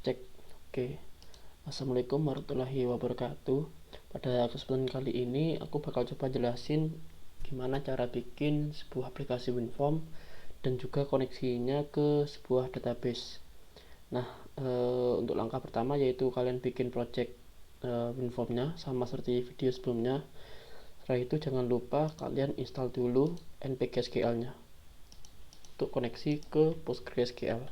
Cek. Oke. Assalamualaikum warahmatullahi wabarakatuh. Pada kesempatan kali ini aku bakal coba jelasin gimana cara bikin sebuah aplikasi WinForm dan juga koneksinya ke sebuah database. Nah, untuk langkah pertama yaitu kalian bikin project WinFormnya sama seperti video sebelumnya. Setelah itu jangan lupa kalian install dulu npk SQL-nya untuk koneksi ke PostgreSQL.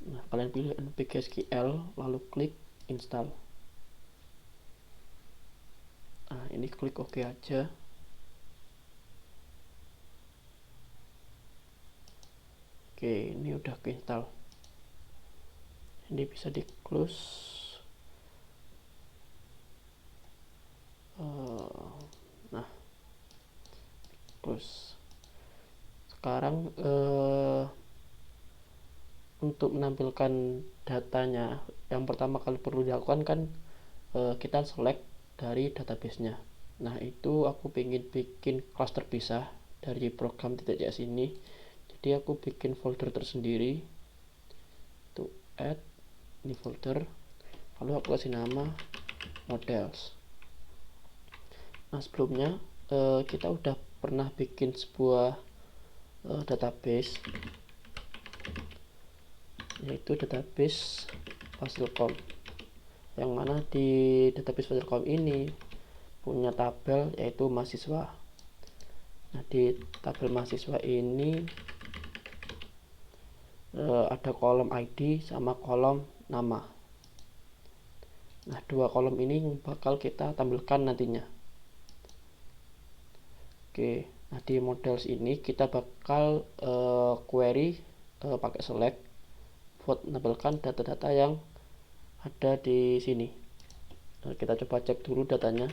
Nah, kalian pilih npk SQL lalu klik install. Nah, ini klik OK aja. Oke, ini udah keinstall. Ini bisa di close. Nah, close. Sekarang untuk menampilkan datanya, yang pertama kali perlu dilakukan kan kita select dari database-nya. Nah, itu aku pengen bikin kelas terpisah dari program .js ini. Jadi aku bikin folder tersendiri. Tuh, add ini folder. Lalu aku kasih nama models. Nah, sebelumnya kita udah pernah bikin sebuah database, yaitu database Fasilkom, yang mana di database Fasilkom ini punya tabel yaitu mahasiswa. Nah, di tabel mahasiswa ini ada kolom ID sama kolom nama. Nah, dua kolom ini bakal kita tampilkan nantinya. Oke, nah di models ini kita bakal query pakai select buat menampilkan data-data yang ada di sini. Nah, kita coba cek dulu datanya.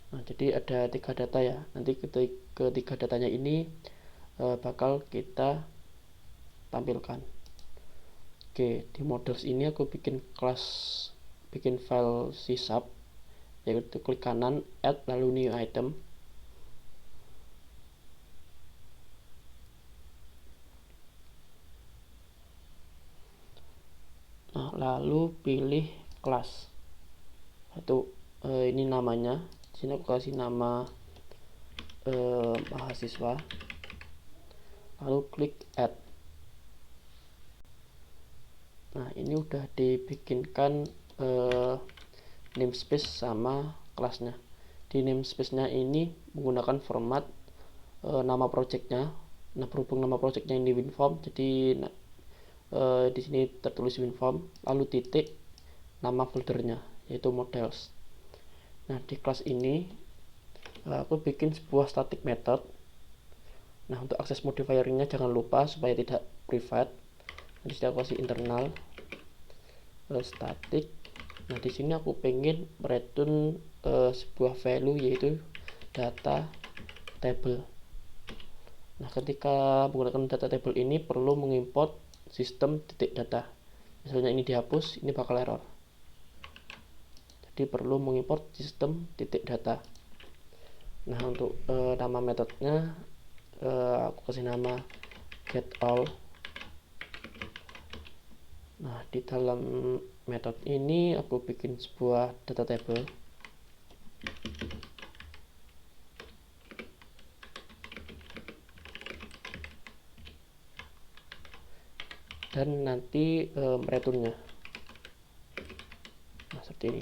Nah, jadi ada 3 data ya. Nanti ketiga datanya ini bakal kita tampilkan. Oke, di models ini aku bikin file sysub, yaitu klik kanan add lalu new item. Nah, lalu pilih kelas. Satu, ini namanya. Di sini aku kasih nama mahasiswa. Lalu klik add. Nah, ini udah dibikinkan namespace sama kelasnya. Di namespace-nya ini menggunakan format nama projectnya. Nah, berhubung nama projectnya ini WinForm, jadi di sini tertulis WinForm, lalu titik nama foldernya yaitu models. Nah, di kelas ini aku bikin sebuah static method. Nah, untuk akses modifiernya jangan lupa supaya tidak private. Di sini aku kasih internal static. Nah, di sini aku pengen mereturn sebuah value yaitu data table. Nah, ketika menggunakan data table ini perlu mengimport sistem titik data. Misalnya ini dihapus, ini bakal error. Jadi perlu mengimport sistem titik data. Nah, untuk nama metodenya aku kasih nama getAll. Nah, di dalam metode ini aku bikin sebuah data table. Dan nanti mereturnnya. Nah, seperti ini.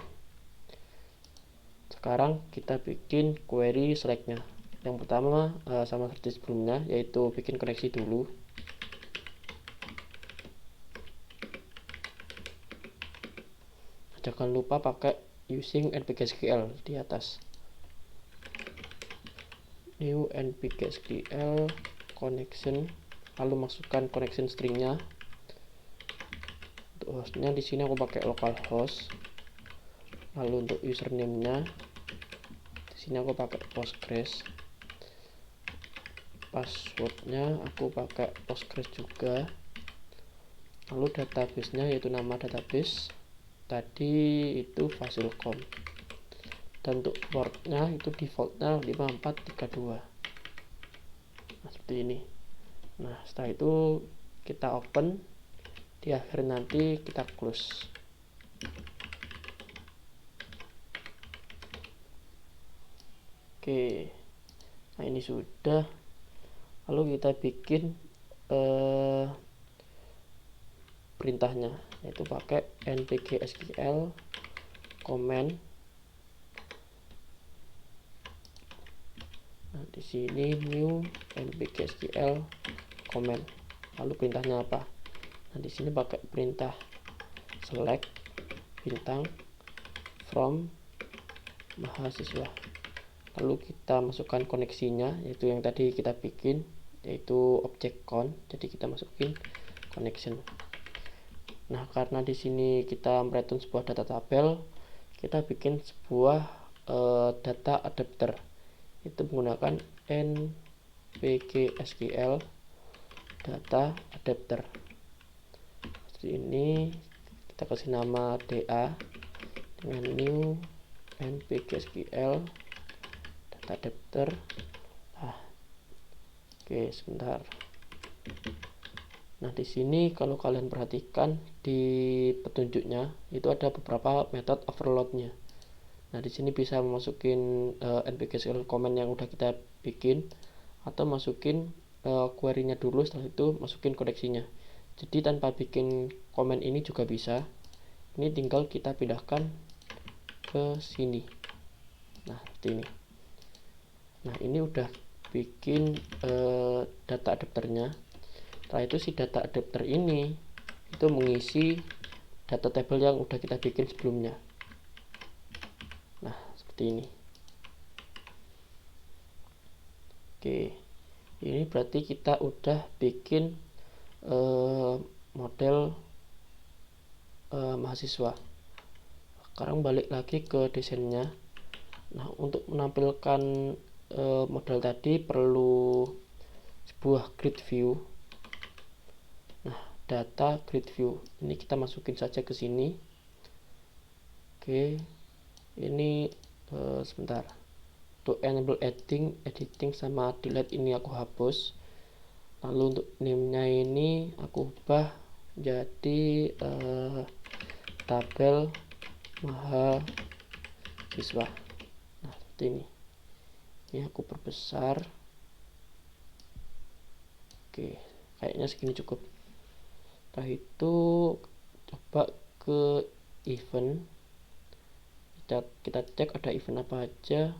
Sekarang kita bikin query select-nya. Yang pertama sama seperti sebelumnya, yaitu bikin koneksi dulu. Jangan lupa pakai using npk SQL di atas. New npk SQL connection, lalu masukkan connection stringnya. Untuk hostnya di sini aku pakai localhost. Lalu untuk username-nya di sini aku pakai Postgres. Passwordnya aku pakai Postgres juga. lalu database-nya yaitu nama database tadi itu Fasilkom, dan untuk portnya itu defaultnya 5432. Nah, seperti ini. Nah, setelah itu kita open, di akhir nanti kita close. Oke, nah ini sudah. Lalu kita bikin perintahnya, yaitu pakai npk sql comment. Nah, di sini new npk sql comment. Lalu perintahnya apa? Nah, di sini pakai perintah select bintang from mahasiswa. Lalu kita masukkan koneksinya, yaitu yang tadi kita bikin, yaitu object count. Jadi kita masukin connection. Nah, karena di sini kita mereturn sebuah data tabel, kita bikin sebuah data adapter. Itu menggunakan npk sql data adapter. Seperti ini, kita kasih nama da dengan new npk sql data adapter. Oke, sebentar. Nah, di sini kalau kalian perhatikan di petunjuknya itu ada beberapa metode overloadnya. Nah, di sini bisa masukin npk sql comment yang udah kita bikin, atau masukin query-nya dulu, setelah itu masukin koneksinya. Jadi tanpa bikin komen ini juga bisa. Ini tinggal kita pindahkan ke sini. Nah, seperti ini. Nah, ini udah bikin data adapternya. Setelah itu si data adapter ini itu mengisi data table yang udah kita bikin sebelumnya. Nah, seperti ini. Oke, ini berarti kita udah bikin model mahasiswa. Sekarang balik lagi ke desainnya. Nah, untuk menampilkan model tadi perlu sebuah grid view. Nah, data grid view ini kita masukin saja ke sini. Oke, ini sebentar. Untuk enable editing sama delete ini aku hapus. Lalu untuk name-nya ini aku ubah jadi tabel mahasiswa. Nah, seperti ini. Ini aku perbesar. Oke, kayaknya segini cukup. Setelah itu coba ke event. Kita cek ada event apa aja.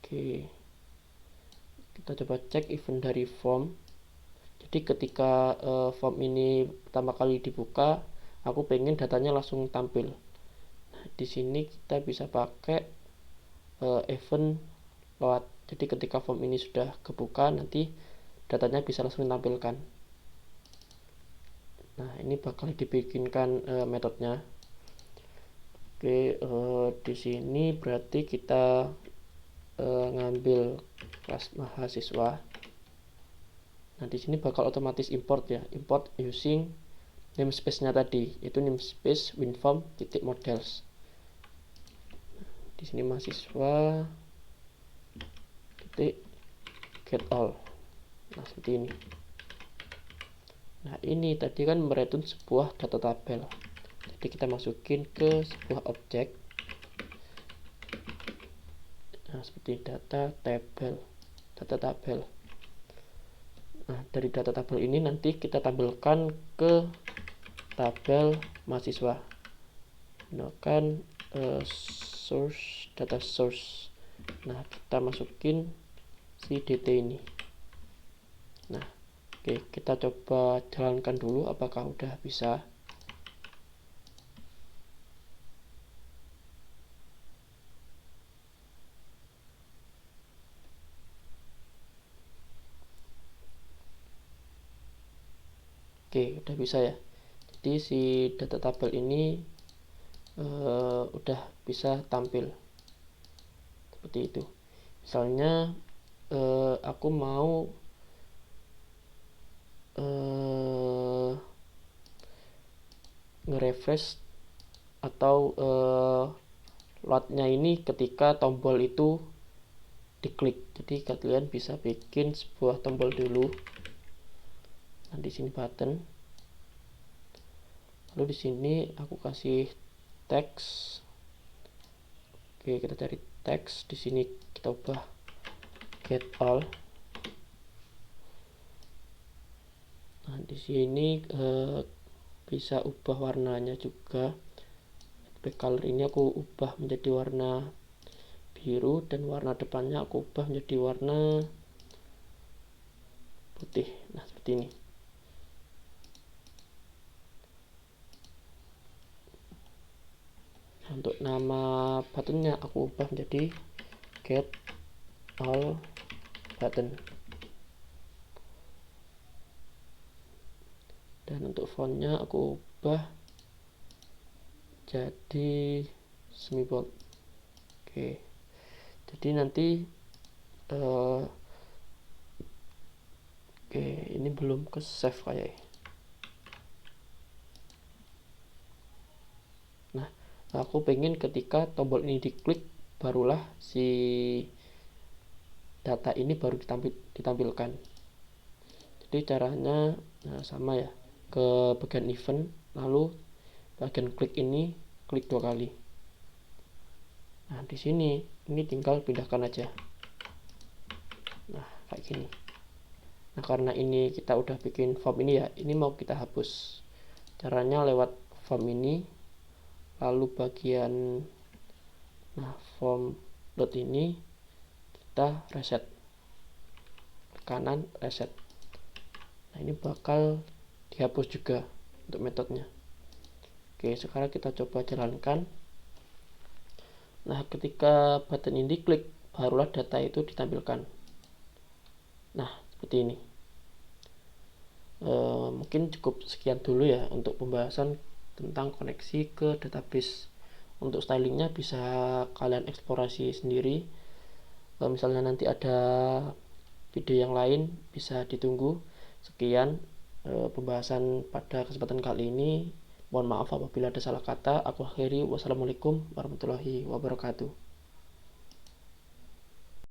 Oke, kita coba cek event dari form. Jadi ketika form ini pertama kali dibuka, aku pengen datanya langsung tampil. Nah, di sini kita bisa pakai event load. Jadi ketika form ini sudah kebuka, nanti datanya bisa langsung ditampilkan. Nah, ini bakal dibikinkan metodenya. Oke, di sini berarti kita ngambil kelas mahasiswa. Nah, di sini bakal otomatis import ya, import using namespace-nya tadi, itu namespace winform.models. Di sini mahasiswa titik get all. Nah, seperti ini. Nah, ini tadi kan mereturn sebuah data tabel. Jadi kita masukin ke sebuah objek. Nah, seperti data tabel. Nah, dari data tabel ini nanti kita tampilkan ke tabel mahasiswa. Gunakan data source. Nah, kita masukin si dt ini. Nah, oke, kita coba jalankan dulu apakah udah bisa. Oke, udah bisa ya. Jadi si data tabel ini udah bisa tampil seperti itu. Misalnya aku mau nge-refresh atau loadnya ini ketika tombol itu diklik. Jadi kalian bisa bikin sebuah tombol dulu. Nah, di sini button. Lalu di sini aku kasih teks. Oke, kita cari teks. Di sini kita ubah get all. Nah, di sini bisa ubah warnanya juga. Back color ini aku ubah menjadi warna biru dan warna depannya aku ubah menjadi warna putih. Nah, seperti ini. Nah, untuk nama buttonnya aku ubah menjadi get all button. Dan untuk fontnya aku ubah jadi semi bold. Oke, jadi nanti oke, ini belum ke save kayak. Nah, aku pengen ketika tombol ini diklik barulah si data ini baru ditampilkan. Jadi caranya sama ya, ke bagian event, lalu bagian klik ini klik 2 kali. Nah, di sini ini tinggal pindahkan aja. Nah, kayak gini. Nah, karena ini kita udah bikin form ini ya, ini mau kita hapus. Caranya lewat form ini, lalu bagian form dot ini kita reset kanan, reset. Nah, ini bakal dihapus juga untuk metodenya. Oke, sekarang kita coba jalankan. Nah, ketika button ini diklik, barulah data itu ditampilkan. Nah, seperti ini. Mungkin cukup sekian dulu ya untuk pembahasan tentang koneksi ke database. Untuk stylingnya bisa kalian eksplorasi sendiri. Misalnya nanti ada video yang lain, bisa ditunggu. Sekian pembahasan pada kesempatan kali ini. Mohon maaf apabila ada salah kata. Aku akhiri. Wassalamualaikum warahmatullahi wabarakatuh.